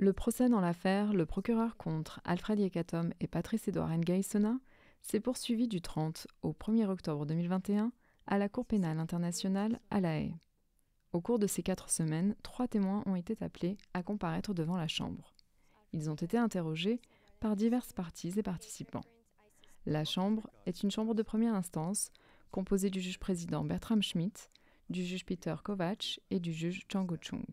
Le procès dans l'affaire Le procureur contre Alfred Yekatom et Patrice Edouard Nguesson s'est poursuivi du 30 au 1er octobre 2021 à la Cour pénale internationale à La Haye. Au cours de ces 4 semaines, 3 témoins ont été appelés à comparaître devant la Chambre. Ils ont été interrogés par diverses parties et participants. La Chambre est une chambre de première instance composée du juge-président Bertram Schmitt, du juge Peter Kovacs et du juge Chang Ho-chung.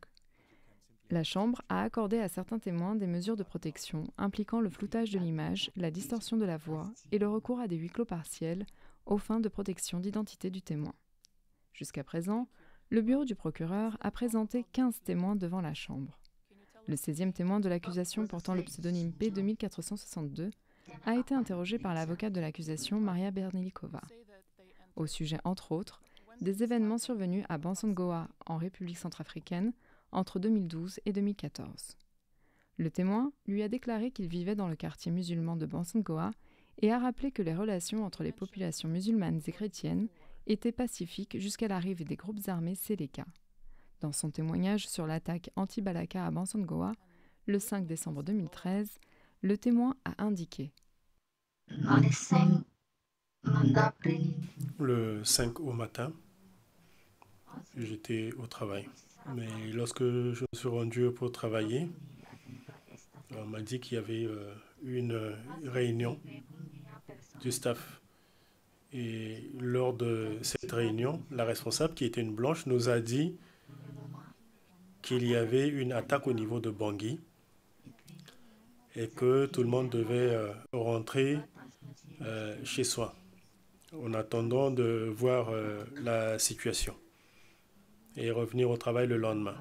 La Chambre a accordé à certains témoins des mesures de protection impliquant le floutage de l'image, la distorsion de la voix et le recours à des huis clos partiels aux fins de protection d'identité du témoin. Jusqu'à présent, le bureau du procureur a présenté 15 témoins devant la Chambre. Le 16e témoin de l'accusation portant le pseudonyme P2462 a été interrogé par l'avocate de l'accusation Maria Bernelikova. Au sujet, entre autres, des événements survenus à Bansangoa, en République centrafricaine, entre 2012 et 2014. Le témoin lui a déclaré qu'il vivait dans le quartier musulman de Bansangoa et a rappelé que les relations entre les populations musulmanes et chrétiennes étaient pacifiques jusqu'à l'arrivée des groupes armés Seleka. Dans son témoignage sur l'attaque anti-Balaka à Bansangoa, le 5 décembre 2013, le témoin a indiqué Le 5 au matin, j'étais au travail. Mais lorsque je me suis rendu pour travailler, on m'a dit qu'il y avait une réunion du staff. Et lors de cette réunion, la responsable, qui était une blanche, nous a dit qu'il y avait une attaque au niveau de Bangui et que tout le monde devait rentrer chez soi en attendant de voir la situation et revenir au travail le lendemain.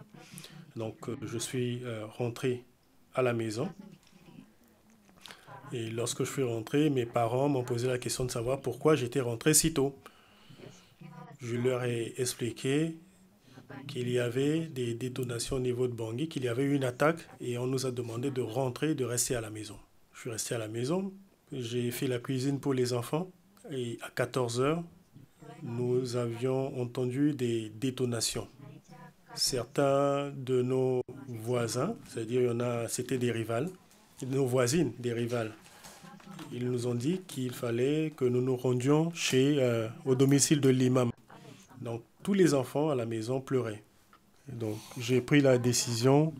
Donc je suis rentré à la maison et lorsque je suis rentré, mes parents m'ont posé la question de savoir pourquoi j'étais rentré si tôt. Je leur ai expliqué qu'il y avait des détonations au niveau de Bangui, qu'il y avait eu une attaque et on nous a demandé de rentrer, de rester à la maison. Je suis resté à la maison, j'ai fait la cuisine pour les enfants et à 14 heures, nous avions entendu des détonations. Certains de nos voisins, c'est-à-dire il y en a, c'était des rivales, nos voisines, des rivales, ils nous ont dit qu'il fallait que nous nous rendions au domicile de l'imam. Donc tous les enfants à la maison pleuraient. Donc j'ai pris la décision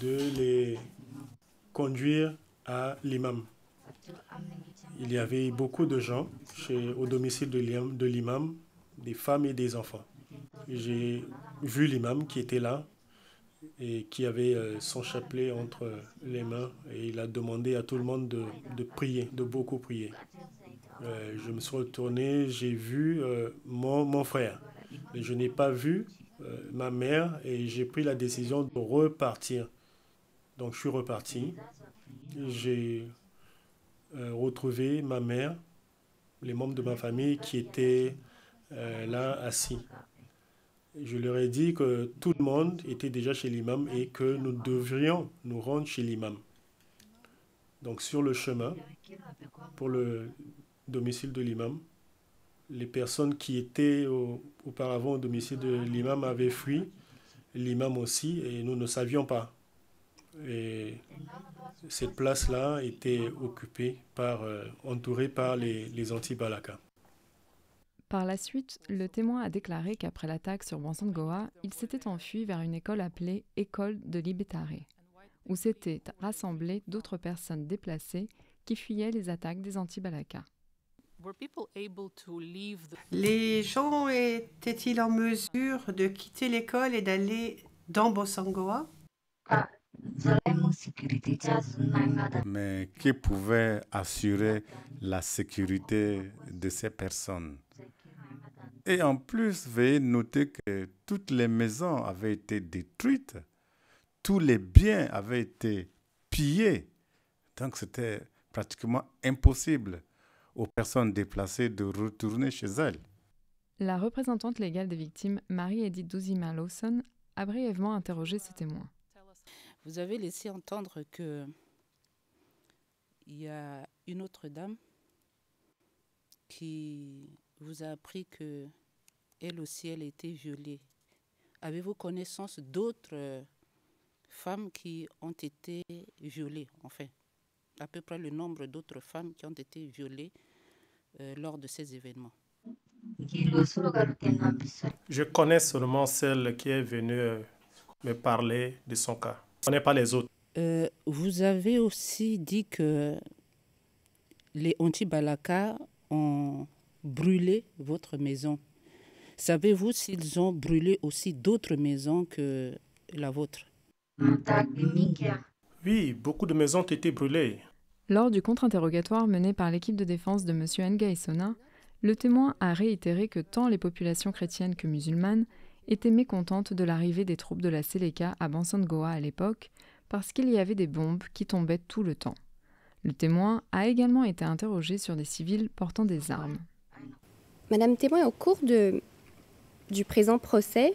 de les conduire à l'imam. Il y avait beaucoup de gens au domicile de l'imam, des femmes et des enfants. J'ai vu l'imam qui était là et qui avait son chapelet entre les mains et il a demandé à tout le monde de prier, de beaucoup prier. Je me suis retourné, j'ai vu mon frère, mais je n'ai pas vu ma mère et j'ai pris la décision de repartir. Donc je suis reparti, j'ai retrouvé ma mère, les membres de ma famille qui étaient là assis. Je leur ai dit que tout le monde était déjà chez l'imam et que nous devrions nous rendre chez l'imam. Donc sur le chemin, pour le domicile de l'imam, les personnes qui étaient auparavant au domicile de l'imam avaient fui, l'imam aussi, et nous ne savions pas. Et cette place-là était occupée entourée par les anti-Balaka. Par la suite, le témoin a déclaré qu'après l'attaque sur Bansangoa, il s'était enfui vers une école appelée École de Libetare, où s'étaient rassemblées d'autres personnes déplacées qui fuyaient les attaques des anti-Balaka. Les gens étaient-ils en mesure de quitter l'école et d'aller dans Bansangoa? Mais qui pouvait assurer la sécurité de ces personnes? Et en plus, veuillez noter que toutes les maisons avaient été détruites, tous les biens avaient été pillés. Donc c'était pratiquement impossible aux personnes déplacées de retourner chez elles. La représentante légale des victimes, Marie-Edith Douzima-Lawson, a brièvement interrogé ce témoin. Vous avez laissé entendre qu'il y a une autre dame qui vous a appris qu'elle aussi, elle a été violée. Avez-vous connaissance d'autres femmes qui ont été violées, enfin, à peu près le nombre d'autres femmes qui ont été violées lors de ces événements. Je connais seulement celle qui est venue me parler de son cas. Je ne connais pas les autres. Vous avez aussi dit que les anti-Balaka ont brûlé votre maison. Savez-vous s'ils ont brûlé aussi d'autres maisons que la vôtre? Oui, beaucoup de maisons ont été brûlées. Lors du contre-interrogatoire mené par l'équipe de défense de M. Ngaï Sona, le témoin a réitéré que tant les populations chrétiennes que musulmanes étaient mécontentes de l'arrivée des troupes de la Seleka à Bansangoa à l'époque parce qu'il y avait des bombes qui tombaient tout le temps. Le témoin a également été interrogé sur des civils portant des armes. Madame témoin, au cours du présent procès,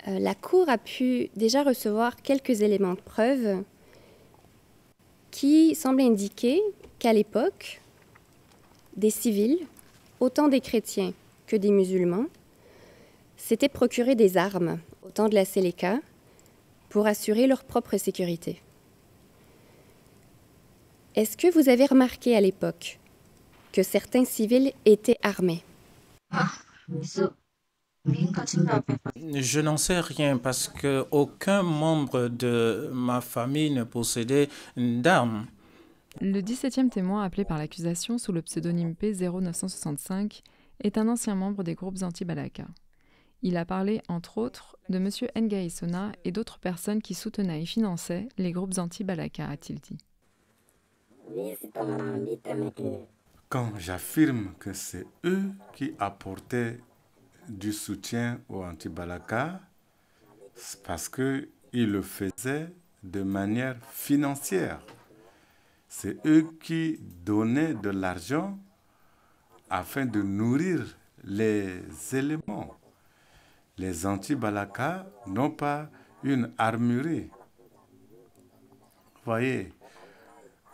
la Cour a pu déjà recevoir quelques éléments de preuve qui semblent indiquer qu'à l'époque, des civils, autant des chrétiens que des musulmans, s'étaient procurés des armes au temps de la Seleka pour assurer leur propre sécurité. Est-ce que vous avez remarqué à l'époque que certains civils étaient armés? Je n'en sais rien parce qu'aucun membre de ma famille ne possédait d'armes. Le 17e témoin appelé par l'accusation sous le pseudonyme P0965 est un ancien membre des groupes anti-Balaka. Il a parlé, entre autres, de M. Ngaï Sona et d'autres personnes qui soutenaient et finançaient les groupes anti-Balaka, a-t-il dit. Quand j'affirme que c'est eux qui apportaient du soutien aux anti-Balaka, c'est parce qu'ils le faisaient de manière financière. C'est eux qui donnaient de l'argent afin de nourrir les éléments. Les anti-Balaka n'ont pas une armurerie. Vous voyez,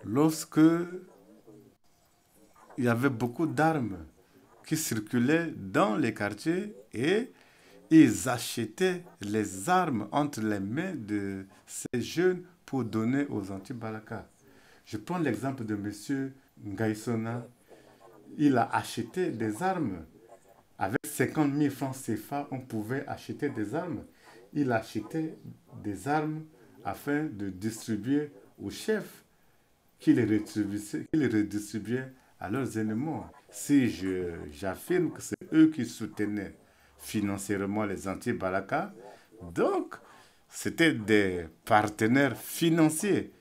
lorsque il y avait beaucoup d'armes qui circulaient dans les quartiers et ils achetaient les armes entre les mains de ces jeunes pour donner aux anti-Balaka. Je prends l'exemple de M. Ngaï Sona. Il a acheté des armes. Avec 50 000 francs CFA, on pouvait acheter des armes. Il achetait des armes afin de distribuer aux chefs qui les redistribuaient à leurs ennemis. Si j'affirme que c'est eux qui soutenaient financièrement les anti-Balaka, donc c'était des partenaires financiers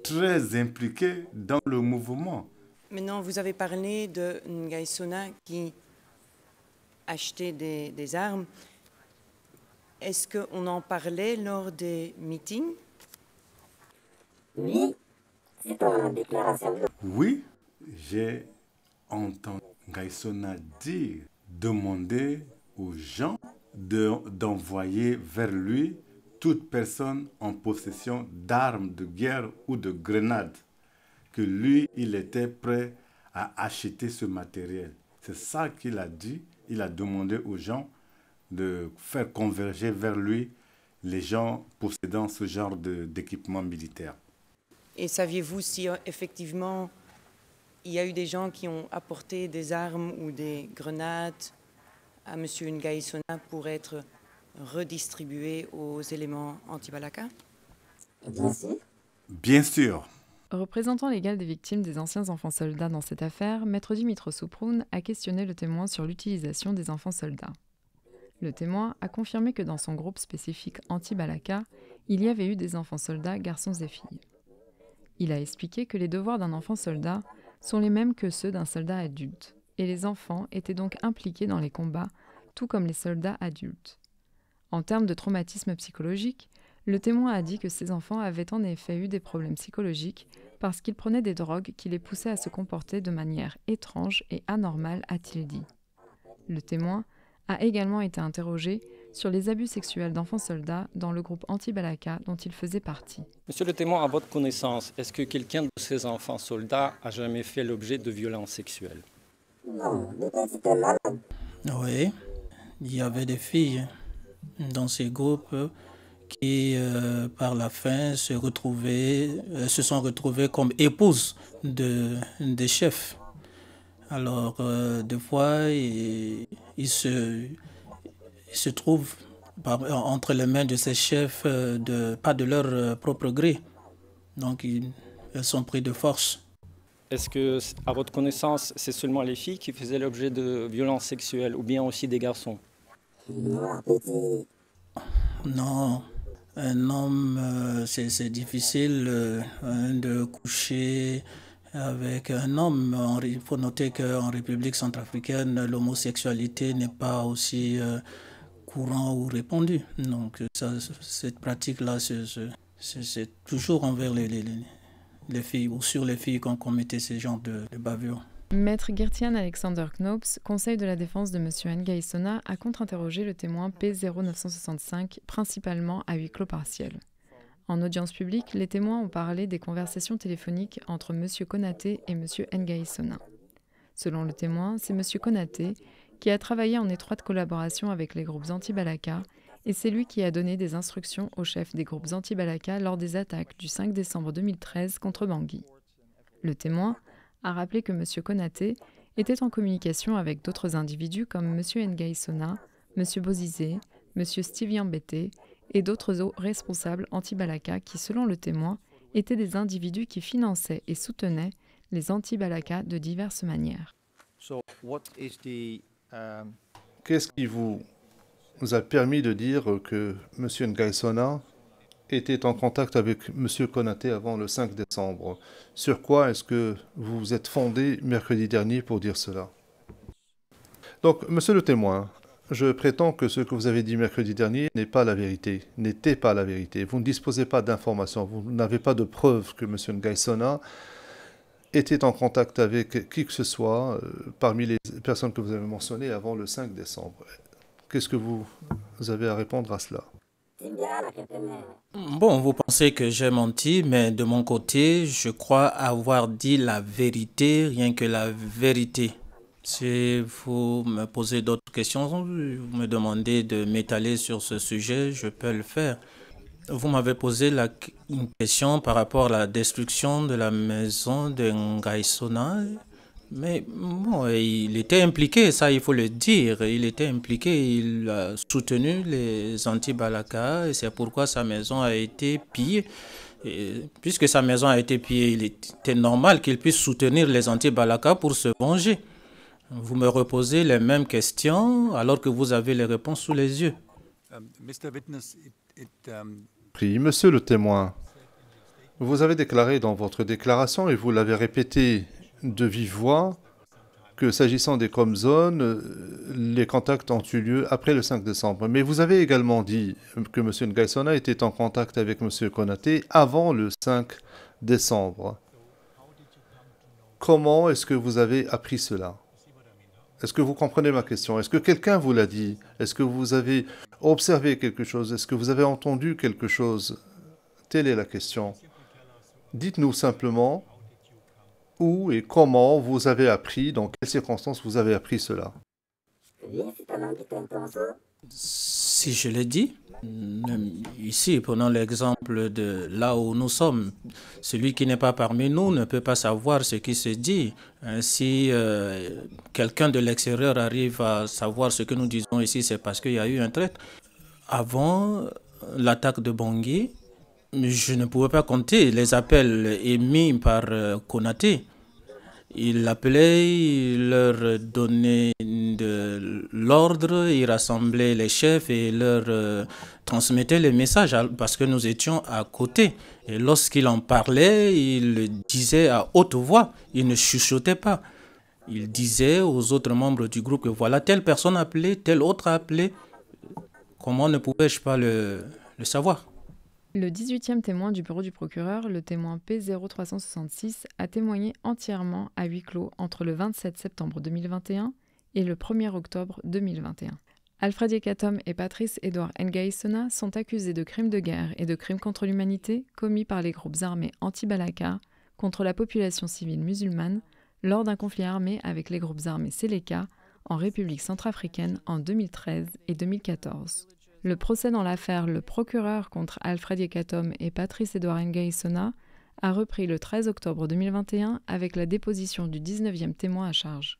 très impliqués dans le mouvement. Maintenant, vous avez parlé de Ngaï Sona qui achetait des armes. Est-ce qu'on en parlait lors des meetings? Oui, j'ai entendu Ngaï Sona demander aux gens d'envoyer vers lui toute personne en possession d'armes de guerre ou de grenades, que lui, il était prêt à acheter ce matériel. C'est ça qu'il a dit. Il a demandé aux gens de faire converger vers lui les gens possédant ce genre d'équipement militaire. Et saviez-vous si effectivement il y a eu des gens qui ont apporté des armes ou des grenades à M. Ngaï Sona pour être redistribués aux éléments anti-Balaka? Bien sûr. Représentant légal des victimes des anciens enfants soldats dans cette affaire, Maître Dimitro Souproun a questionné le témoin sur l'utilisation des enfants soldats. Le témoin a confirmé que dans son groupe spécifique anti-Balaka, il y avait eu des enfants soldats, garçons et filles. Il a expliqué que les devoirs d'un enfant soldat sont les mêmes que ceux d'un soldat adulte, et les enfants étaient donc impliqués dans les combats, tout comme les soldats adultes. En termes de traumatisme psychologique, le témoin a dit que ces enfants avaient en effet eu des problèmes psychologiques parce qu'ils prenaient des drogues qui les poussaient à se comporter de manière étrange et anormale, a-t-il dit. Le témoin a également été interrogé sur les abus sexuels d'enfants soldats dans le groupe anti-Balaka dont il faisait partie. Monsieur le témoin, à votre connaissance, est-ce que quelqu'un de ces enfants soldats a jamais fait l'objet de violences sexuelles? Oui, il y avait des filles dans ces groupes qui, par la fin, se sont retrouvées comme épouses des chefs. Alors, des fois, ils se trouvent entre les mains de ces chefs, pas de leur propre gré. Donc, elles sont prises de force. Est-ce que, à votre connaissance, c'est seulement les filles qui faisaient l'objet de violences sexuelles ou bien aussi des garçons? Non, un homme, c'est difficile de coucher avec un homme. Il faut noter qu'en République centrafricaine, l'homosexualité n'est pas aussi courant ou répandue. Donc cette pratique-là, c'est toujours envers les filles ou sur les filles qu'on commettait ce genre de bavures. Maître Gertian Alexander Knops, conseil de la défense de M. Nguy Sona, a contre-interrogé le témoin P0965, principalement à huis clos partiel. En audience publique, les témoins ont parlé des conversations téléphoniques entre M. Konaté et M. Nguy Sona. Selon le témoin, c'est M. Konaté qui a travaillé en étroite collaboration avec les groupes anti-Balaka et c'est lui qui a donné des instructions aux chefs des groupes anti-Balaka lors des attaques du 5 décembre 2013 contre Bangui. Le témoin a rappelé que M. Konaté était en communication avec d'autres individus comme M. Nguy Sona, M. Bozizé, M. Steve Yambete et d'autres hauts responsables anti-Balaka qui, selon le témoin, étaient des individus qui finançaient et soutenaient les anti-Balaka de diverses manières. Qu'est-ce qui vous a permis de dire que M. Nguy Sona était en contact avec M. Konaté avant le 5 décembre? Sur quoi est-ce que vous vous êtes fondé mercredi dernier pour dire cela? Donc, monsieur le témoin, je prétends que ce que vous avez dit mercredi dernier n'était pas la vérité. Vous ne disposez pas d'informations, vous n'avez pas de preuves que M. Nguy Sona était en contact avec qui que ce soit parmi les personnes que vous avez mentionnées avant le 5 décembre. Qu'est-ce que vous avez à répondre à cela? Bon, vous pensez que j'ai menti, mais de mon côté, je crois avoir dit la vérité, rien que la vérité. Si vous me posez d'autres questions, vous me demandez de m'étaler sur ce sujet, je peux le faire. Vous m'avez posé une question par rapport à la destruction de la maison de Nguy Sona. Mais bon, il était impliqué, ça il faut le dire. Il était impliqué, il a soutenu les anti-Balaka et c'est pourquoi sa maison a été pillée. Et puisque sa maison a été pillée, il était normal qu'il puisse soutenir les anti-Balaka pour se venger. Vous me reposez les mêmes questions alors que vous avez les réponses sous les yeux. Monsieur le témoin, vous avez déclaré dans votre déclaration et vous l'avez répété de vive voix que s'agissant des Comzones, les contacts ont eu lieu après le 5 décembre. Mais vous avez également dit que M. Nguy Sona était en contact avec M. Konaté avant le 5 décembre. Comment est-ce que vous avez appris cela? Est-ce que vous comprenez ma question? Est-ce que quelqu'un vous l'a dit? Est-ce que vous avez observé quelque chose? Est-ce que vous avez entendu quelque chose? Telle est la question. Dites-nous simplement où et comment vous avez appris, dans quelles circonstances vous avez appris cela. Si je l'ai dit, ici, prenons l'exemple de là où nous sommes. Celui qui n'est pas parmi nous ne peut pas savoir ce qui se dit. Si quelqu'un de l'extérieur arrive à savoir ce que nous disons ici, c'est parce qu'il y a eu un traître. Avant l'attaque de Bangui, je ne pouvais pas compter les appels émis par Konaté. Il appelait, il leur donnait de l'ordre, il rassemblait les chefs et leur transmettait les messages parce que nous étions à côté. Et lorsqu'il en parlait, il le disait à haute voix, il ne chuchotait pas. Il disait aux autres membres du groupe que voilà, telle personne a appelé, telle autre a appelé. Comment ne pouvais-je pas le savoir ? Le 18e témoin du bureau du procureur, le témoin P0366, a témoigné entièrement à huis clos entre le 27 septembre 2021 et le 1er octobre 2021. Alfred Yekatom et Patrice Edouard Nguy Sona sont accusés de crimes de guerre et de crimes contre l'humanité commis par les groupes armés anti-Balaka contre la population civile musulmane lors d'un conflit armé avec les groupes armés Séléka en République centrafricaine en 2013 et 2014. Le procès dans l'affaire Le Procureur contre Alfred Yekatom et Patrice Edouard Ngaïsona a repris le 13 octobre 2021 avec la déposition du 19e témoin à charge.